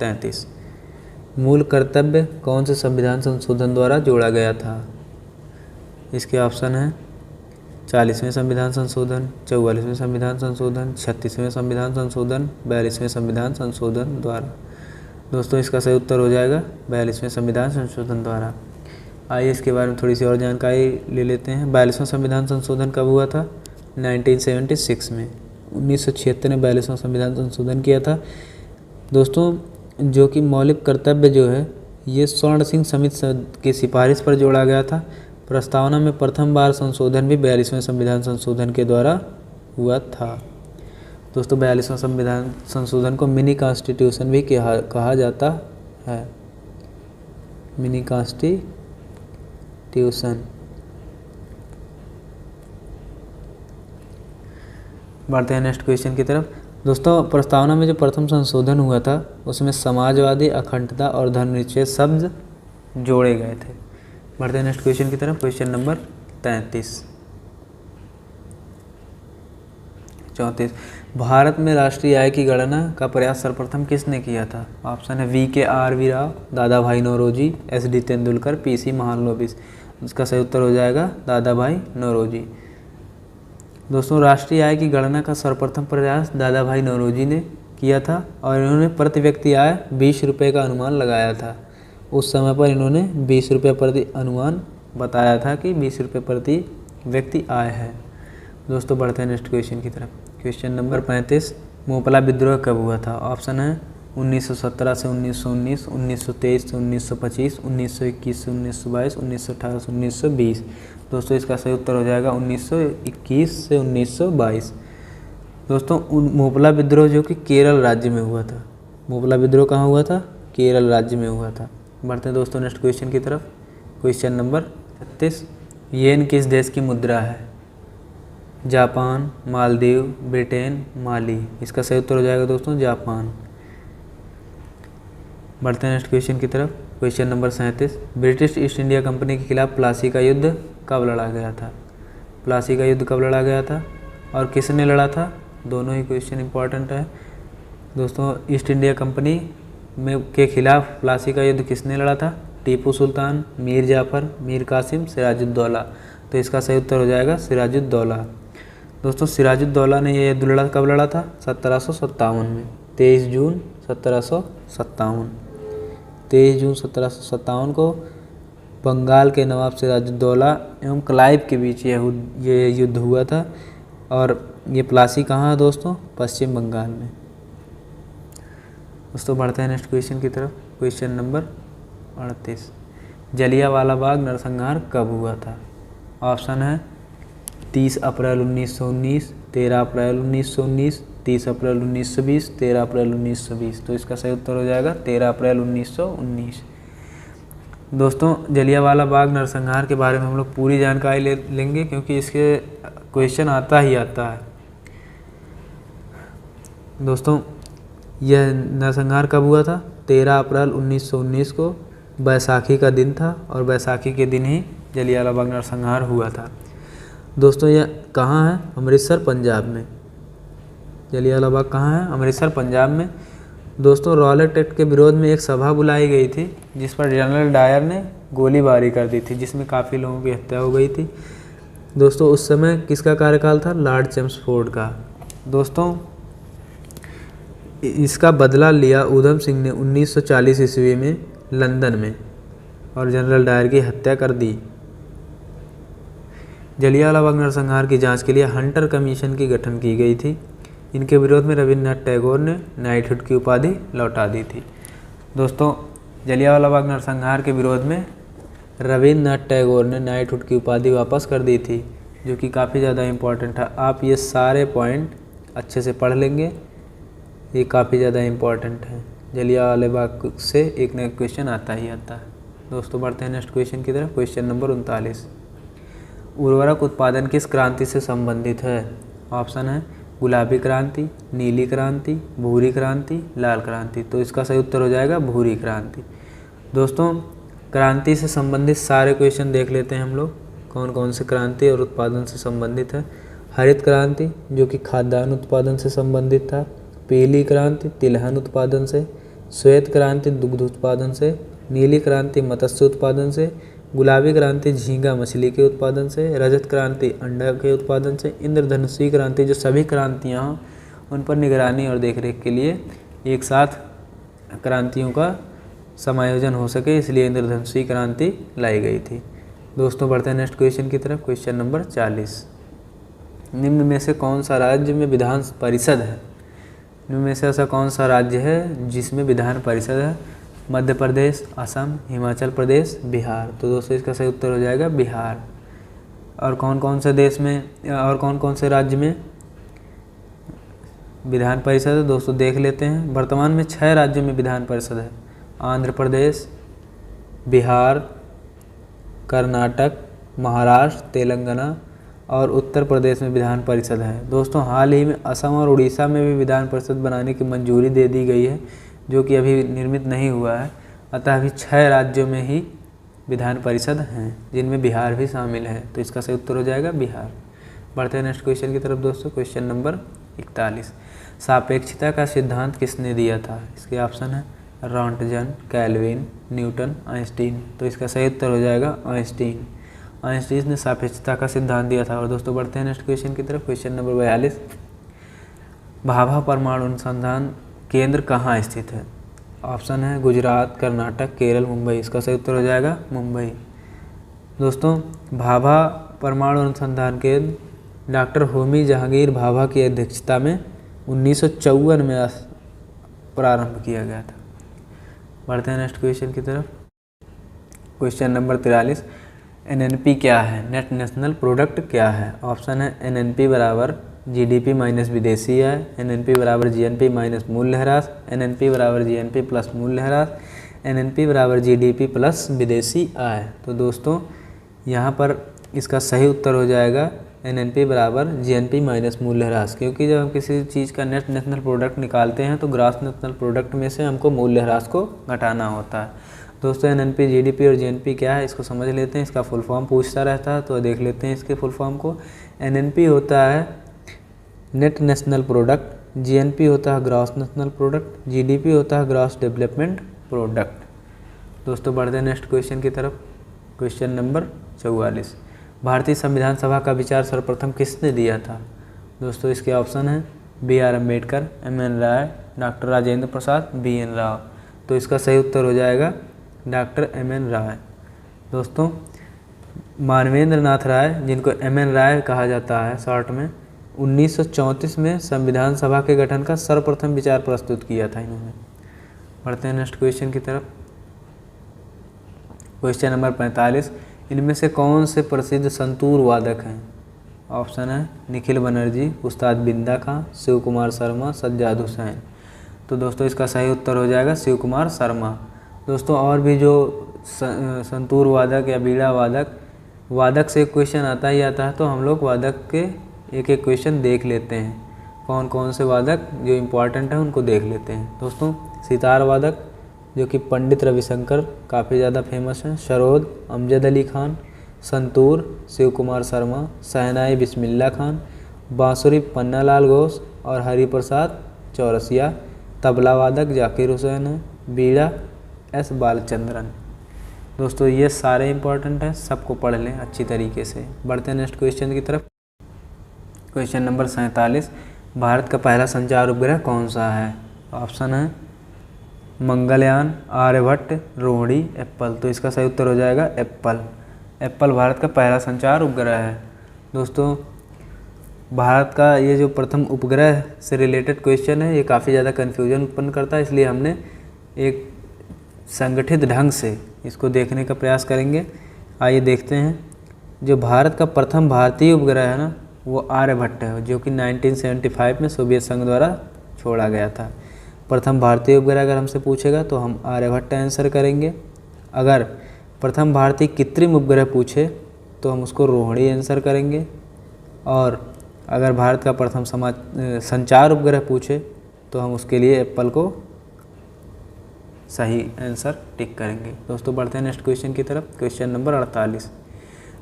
33, मूल कर्तव्य कौन से संविधान संशोधन द्वारा जोड़ा गया था? इसके ऑप्शन हैं 40वें संविधान संशोधन, 44वें संविधान संशोधन, 36वें संविधान संशोधन, 42वें संविधान संशोधन द्वारा। दोस्तों इसका सही उत्तर हो जाएगा 42वें संविधान संशोधन द्वारा। आइए इसके बारे में थोड़ी सी और जानकारी ले लेते हैं। 42वां संविधान संशोधन कब हुआ था? 1976 में। 1976 में 42वां संविधान संशोधन किया था। दोस्तों जो कि मौलिक कर्तव्य जो है ये स्वर्ण सिंह समिति की सिफारिश पर जोड़ा गया था। प्रस्तावना में प्रथम बार संशोधन भी 42वें संविधान संशोधन के द्वारा हुआ था। दोस्तों 42वां संविधान संशोधन को मिनी कॉन्स्टिट्यूशन भी कहा जाता है, मिनी कॉन्स्टिट्यूशन। बढ़ते हैं नेक्स्ट क्वेश्चन की तरफ। दोस्तों प्रस्तावना में जो प्रथम संशोधन हुआ था उसमें समाजवादी, अखंडता और धर्मनिरपेक्ष शब्द जोड़े गए थे। बढ़ते हैं नेक्स्ट क्वेश्चन की तरफ। क्वेश्चन नंबर 34, भारत में राष्ट्रीय आय की गणना का प्रयास सर्वप्रथम किसने किया था? ऑप्शन है VKRV राव, दादा भाई नौरोजी, SD तेंदुलकर, PC महालनोबिस। इसका सही उत्तर हो जाएगा दादा भाई नौरोजी। दोस्तों राष्ट्रीय आय की गणना का सर्वप्रथम प्रयास दादा भाई नौरोजी ने किया था और इन्होंने प्रति व्यक्ति आय 20 रुपये का अनुमान लगाया था। उस समय पर इन्होंने 20 रुपये प्रति अनुमान बताया था कि 20 रुपये प्रति व्यक्ति आय है। दोस्तों बढ़ते हैं नेक्स्ट क्वेश्चन की तरफ। क्वेश्चन नंबर 35, मोपला विद्रोह कब हुआ था? ऑप्शन है 1917 से 1919, 1923 से 1925, 1921 से 1922, 1918 से 1920। दोस्तों इसका सही उत्तर हो जाएगा 1921 से 1922। दोस्तों मोपला विद्रोह जो कि केरल राज्य में हुआ था, मोपला विद्रोह कहाँ हुआ था? केरल राज्य में हुआ था। बढ़ते हैं दोस्तों नेक्स्ट क्वेश्चन की तरफ। क्वेश्चन नंबर 36, येन किस देश की मुद्रा है? जापान, मालदीव, ब्रिटेन, माली। इसका सही उत्तर हो जाएगा दोस्तों जापान। बढ़ते हैं नेक्स्ट क्वेश्चन की तरफ। Question number 37, British east India company के खिलाफ प्लासी का युद्ध कब लड़ा गया था? प्लासी का युद्ध कब लड़ा गया था और किसने लड़ा था? दोनों ही क्वेश्चन इंपॉर्टेंट है दोस्तों। ईस्ट इंडिया कंपनी में के खिलाफ प्लासी का युद्ध किसने लड़ा था? टीपू सुल्तान, मीर जाफ़र, मीर कासिम, सिराजुद्दौला। तो इसका सही उत्तर हो जाएगा सिराजुद्दौला। दोस्तों सिराजुद्दौला ने यह युद्ध लड़ा कब लड़ा था? 1757 में, 23 जून 1757। 23 जून 1757 को बंगाल के नवाब सिराजुद्दौला एवं क्लाइव के बीच ये युद्ध हुआ था। और ये प्लासी कहाँ है दोस्तों? पश्चिम बंगाल में। दोस्तों बढ़ते हैं नेक्स्ट क्वेश्चन की तरफ। क्वेश्चन नंबर 38, जलियांवाला बाग नरसंहार कब हुआ था? ऑप्शन है 30 अप्रैल 1919, 13 अप्रैल 1919, 30 अप्रैल 1920, 13 अप्रैल 1920। तो इसका सही उत्तर हो जाएगा 13 अप्रैल 1919। दोस्तों जलियांवाला बाग नरसंहार के बारे में हम लोग पूरी जानकारी लेंगे क्योंकि इसके क्वेश्चन आता ही आता है। दोस्तों यह नरसंहार कब हुआ था? 13 अप्रैल 1919 को बैसाखी का दिन था और बैसाखी के दिन ही जलियांवाला बाग नरसंहार हुआ था। दोस्तों यह कहाँ है? अमृतसर पंजाब में। जलियांवाला बाग कहाँ है? अमृतसर पंजाब में। दोस्तों रॉलेट एक्ट के विरोध में एक सभा बुलाई गई थी जिस पर जनरल डायर ने गोलीबारी कर दी थी, जिसमें काफ़ी लोगों की हत्या हो गई थी। दोस्तों उस समय किसका कार्यकाल था? लॉर्ड चेम्सफोर्ड का। दोस्तों इसका बदला लिया ऊधम सिंह ने 1940 ईस्वी में लंदन में और जनरल डायर की हत्या कर दी। जलियांवाला बाग नरसंहार की जांच के लिए हंटर कमीशन की गठन की गई थी। इनके विरोध में रविन्द्रनाथ टैगोर ने नाइटहुड की उपाधि लौटा दी थी। दोस्तों जलियांवाला बाग नरसंहार के विरोध में रविन्द्रनाथ टैगोर ने नाइटहुड की उपाधि वापस कर दी थी, जो कि काफ़ी ज़्यादा इम्पोर्टेंट है। आप ये सारे पॉइंट अच्छे से पढ़ लेंगे, ये काफ़ी ज़्यादा इम्पॉर्टेंट है। जलियांवाला बाग से एक नया क्वेश्चन आता ही आता है। दोस्तों बढ़ते हैं नेक्स्ट क्वेश्चन की तरफ। क्वेश्चन नंबर 39, उर्वरक उत्पादन किस क्रांति से संबंधित है? ऑप्शन है गुलाबी क्रांति, नीली क्रांति, भूरी क्रांति, लाल क्रांति। तो इसका सही उत्तर हो जाएगा भूरी क्रांति। दोस्तों क्रांति से संबंधित सारे क्वेश्चन देख लेते हैं हम लोग, कौन कौन से क्रांति और उत्पादन से संबंधित है। हरित क्रांति जो कि खाद्यान्न उत्पादन से संबंधित था, पीली क्रांति तिलहन उत्पादन से, श्वेत क्रांति दुग्ध उत्पादन से, नीली क्रांति मत्स्य उत्पादन से, गुलाबी क्रांति झींगा मछली के उत्पादन से, रजत क्रांति अंडा के उत्पादन से, इंद्रधनुषी क्रांति जो सभी क्रांतियाँ हों उन पर निगरानी और देखरेख के लिए एक साथ क्रांतियों का समायोजन हो सके, इसलिए इंद्रधनुषी क्रांति लाई गई थी। दोस्तों बढ़ते हैं नेक्स्ट क्वेश्चन की तरफ। क्वेश्चन नंबर 40, निम्न में से कौन सा राज्य में विधान परिषद है? निम्न में से ऐसा कौन सा राज्य है जिसमें विधान परिषद है? मध्य प्रदेश, असम, हिमाचल प्रदेश, बिहार। तो दोस्तों इसका सही उत्तर हो जाएगा बिहार। और कौन कौन से देश में और कौन कौन से राज्य में विधान परिषद है दोस्तों देख लेते हैं। वर्तमान में 6 राज्यों में विधान परिषद है। आंध्र प्रदेश, बिहार, कर्नाटक, महाराष्ट्र, तेलंगाना और उत्तर प्रदेश में विधान परिषद है। दोस्तों हाल ही में असम और उड़ीसा में भी विधान परिषद बनाने की मंजूरी दे दी गई है, जो कि अभी निर्मित नहीं हुआ है। अतः अभी 6 राज्यों में ही विधान परिषद हैं, जिनमें बिहार भी शामिल है। तो इसका सही उत्तर हो जाएगा बिहार। बढ़ते हैं नेक्स्ट क्वेश्चन की तरफ दोस्तों। क्वेश्चन नंबर 41, सापेक्षता का सिद्धांत किसने दिया था? इसके ऑप्शन है रॉन्टजन, कैल्विन, न्यूटन, आइंस्टीन। तो इसका सही उत्तर हो जाएगा आइंस्टीन। आइंस्टीन ने सापेक्षता का सिद्धांत दिया था। और दोस्तों बढ़ते हैं नेक्स्ट क्वेश्चन की तरफ। क्वेश्चन नंबर 42, भाभा परमाणु अनुसंधान केंद्र कहाँ स्थित है? ऑप्शन है गुजरात, कर्नाटक, केरल, मुंबई। इसका सही उत्तर हो जाएगा मुंबई। दोस्तों भाभा परमाणु अनुसंधान केंद्र डॉक्टर होमी जहांगीर भाभा की अध्यक्षता में 1954 में प्रारंभ किया गया था। बढ़ते हैं नेक्स्ट क्वेश्चन की तरफ। क्वेश्चन नंबर 43, एनएनपी क्या है? नेट नेशनल प्रोडक्ट क्या है? ऑप्शन है एनएनपी बराबर जीडीपी माइनस विदेशी आय, एनएनपी बराबर जीएनपी माइनस मूल्यह्रास, एनएनपी बराबर जीएनपी प्लस मूल्यह्रास, एनएनपी बराबर जीडीपी प्लस विदेशी आय। तो दोस्तों यहाँ पर इसका सही उत्तर हो जाएगा एनएनपी बराबर जीएनपी माइनस मूल्यह्रास, क्योंकि जब हम किसी चीज़ का नेट नेशनल प्रोडक्ट निकालते हैं तो ग्रॉस नेशनल प्रोडक्ट में से हमको मूल्यह्रास को घटाना होता है। दोस्तों एनएनपी, जीडीपी और जीएनपी क्या है इसको समझ लेते हैं। इसका फुल फॉर्म पूछता रहता है तो देख लेते हैं इसके फुल फॉर्म को। एनएनपी होता है नेट नेशनल प्रोडक्ट, जीएनपी होता है ग्रॉस नेशनल प्रोडक्ट, जीडीपी होता है ग्रॉस डेवलपमेंट प्रोडक्ट। दोस्तों बढ़ते हैं नेक्स्ट क्वेश्चन की तरफ। क्वेश्चन नंबर 44, भारतीय संविधान सभा का विचार सर्वप्रथम किसने दिया था? दोस्तों इसके ऑप्शन हैं BR अम्बेडकर, MN राय, डॉक्टर राजेंद्र प्रसाद, BN राव। तो इसका सही उत्तर हो जाएगा डॉक्टर MN राय। दोस्तों मानवेंद्र नाथ राय, जिनको MN राय कहा जाता है शॉर्ट में, 1934 में संविधान सभा के गठन का सर्वप्रथम विचार प्रस्तुत किया था इन्होंने। बढ़ते हैं नेक्स्ट क्वेश्चन की तरफ। क्वेश्चन नंबर 45, इनमें से कौन से प्रसिद्ध संतूर वादक हैं? ऑप्शन है निखिल बनर्जी, उस्ताद बिंदा खां, शिव कुमार शर्मा, सज्जाद हुसैन। तो दोस्तों इसका सही उत्तर हो जाएगा शिव कुमार शर्मा। दोस्तों और भी जो संतूर वादक या बीड़ा वादक से क्वेश्चन आता ही आता है, तो हम लोग वादक के एक एक क्वेश्चन देख लेते हैं। कौन कौन से वादक जो इम्पोर्टेंट है उनको देख लेते हैं। दोस्तों सितार वादक जो कि पंडित रविशंकर काफ़ी ज़्यादा फेमस हैं, सरोद अमजद अली खान, संतूर शिव कुमार शर्मा, शहनाई बिस्मिल्ला खान, बांसुरी पन्नालाल घोष और हरिप्रसाद चौरसिया। तबला वादक जाकिर हुसैन है, बीड़ा S बालचंद्रन। दोस्तों ये सारे इंपॉर्टेंट हैं, सबको पढ़ लें अच्छी तरीके से। बढ़ते हैं नेक्स्ट क्वेश्चन की तरफ। क्वेश्चन नंबर 47, भारत का पहला संचार उपग्रह कौन सा है? ऑप्शन है मंगलयान, आर्यभट्ट, रोहिणी, एप्पल। तो इसका सही उत्तर हो जाएगा एप्पल भारत का पहला संचार उपग्रह है। दोस्तों भारत का ये जो प्रथम उपग्रह से रिलेटेड क्वेश्चन है, ये काफ़ी ज़्यादा कन्फ्यूजन उत्पन्न करता है, इसलिए हमने एक संगठित ढंग से इसको देखने का प्रयास करेंगे। आइए देखते हैं। जो भारत का प्रथम भारतीय उपग्रह है ना, वो आर्यभट्ट है, जो कि 1975 में सोवियत संघ द्वारा छोड़ा गया था। प्रथम भारतीय उपग्रह अगर हमसे पूछेगा तो हम आर्यभट्ट आंसर करेंगे। अगर प्रथम भारतीय कृत्रिम उपग्रह पूछे तो हम उसको रोहिणी आंसर करेंगे। और अगर भारत का प्रथम संचार उपग्रह पूछे तो हम उसके लिए एप्पल को सही आंसर टिक करेंगे। दोस्तों बढ़ते हैं नेक्स्ट क्वेश्चन की तरफ। क्वेश्चन नंबर 48,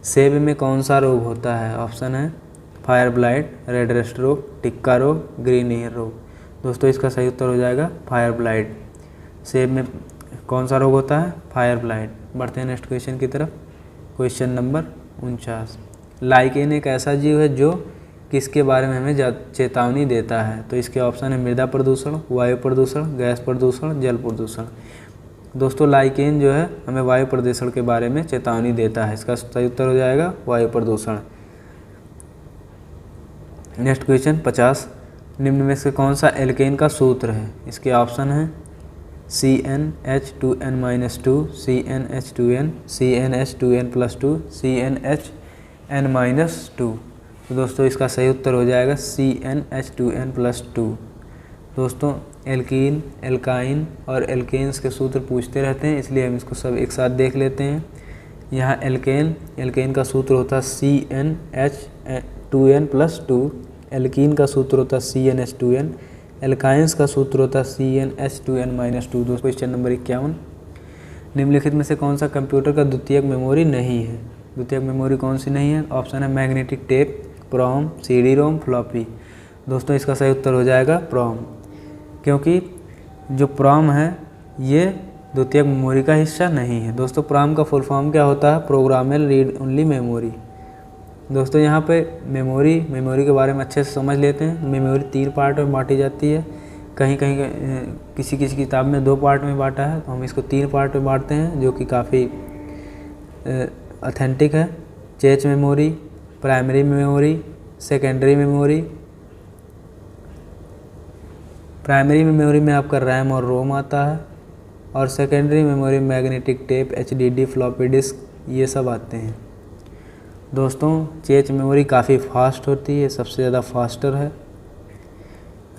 सेब में कौन सा रोग होता है? ऑप्शन है फायर ब्लाइट, रेड रस्ट रोग, टिक्का रोग, ग्रीन ईयर रोग। दोस्तों इसका सही उत्तर हो जाएगा फायर ब्लाइट। सेब में कौन सा रोग होता है? Fire blight. बढ़ते हैं नेक्स्ट क्वेश्चन की तरफ। क्वेश्चन नंबर 49, लाइकेन एक ऐसा जीव है जो किसके बारे में हमें चेतावनी देता है? तो इसके ऑप्शन है मृदा प्रदूषण, वायु प्रदूषण, गैस प्रदूषण, जल प्रदूषण। दोस्तों लाइकेन जो है हमें वायु प्रदूषण के बारे में चेतावनी देता है। इसका सही उत्तर हो जाएगा वायु प्रदूषण। नेक्स्ट क्वेश्चन 50, निम्न में से कौन सा एल्केन का सूत्र है? इसके ऑप्शन हैं CnH2n-2, CnH2n, CnH2n+2, CnHn-2। तो दोस्तों इसका सही उत्तर हो जाएगा CnH2n+2। दोस्तों एल्कीन, एल्काइन और एल्केन्स के सूत्र पूछते रहते हैं, इसलिए हम इसको सब एक साथ देख लेते हैं। यहाँ एल्केन का सूत्र होता है CnH2n+2, एल्कीन का सूत्र होता है CnH2n, एल्काइंस का सूत्र होता है CnH2n-2। दोस्तों क्वेश्चन नंबर 51, निम्नलिखित में से कौन सा कंप्यूटर का द्वितीयक मेमोरी नहीं है? द्वितीयक मेमोरी कौन सी नहीं है? ऑप्शन है मैग्नेटिक टेप, प्रोम, CD-ROM, फ्लॉपी। दोस्तों इसका सही उत्तर हो जाएगा प्रोम, क्योंकि जो प्रोम है ये द्वितीयक मेमोरी का हिस्सा नहीं है। दोस्तों प्रोम का फुल फॉर्म क्या होता है? Programmable read only memory. दोस्तों यहाँ पे मेमोरी के बारे में अच्छे से समझ लेते हैं। मेमोरी 3 पार्ट में बांटी जाती है, कहीं किसी किताब में 2 पार्ट में बांटा है, तो हम इसको 3 पार्ट में बांटते हैं, जो कि काफ़ी ऑथेंटिक है। Cache memory, primary memory, secondary memory primary memory में आपका रैम और रोम आता है, और secondary memory magnetic tape, HDD, floppy disk, ये सब आते हैं। दोस्तों कैच मेमोरी काफ़ी फास्ट होती है, सबसे ज़्यादा फास्टर है।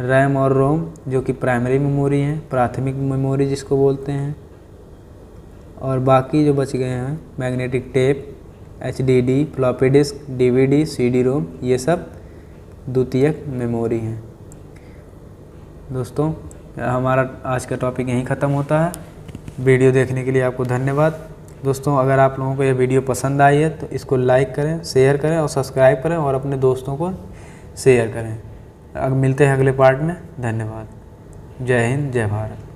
रैम और रोम जो कि प्राइमरी मेमोरी हैं, प्राथमिक मेमोरी जिसको बोलते हैं, और बाकी जो बच गए हैं magnetic tape, HDD, floppy disc, DVD, CD रोम, ये सब द्वितीयक मेमोरी हैं। दोस्तों हमारा आज का टॉपिक यहीं ख़त्म होता है। वीडियो देखने के लिए आपको धन्यवाद। दोस्तों अगर आप लोगों को यह वीडियो पसंद आई है तो इसको लाइक करें, शेयर करें और सब्सक्राइब करें और अपने दोस्तों को शेयर करें। अब मिलते हैं अगले पार्ट में। धन्यवाद। जय हिंद, जय भारत।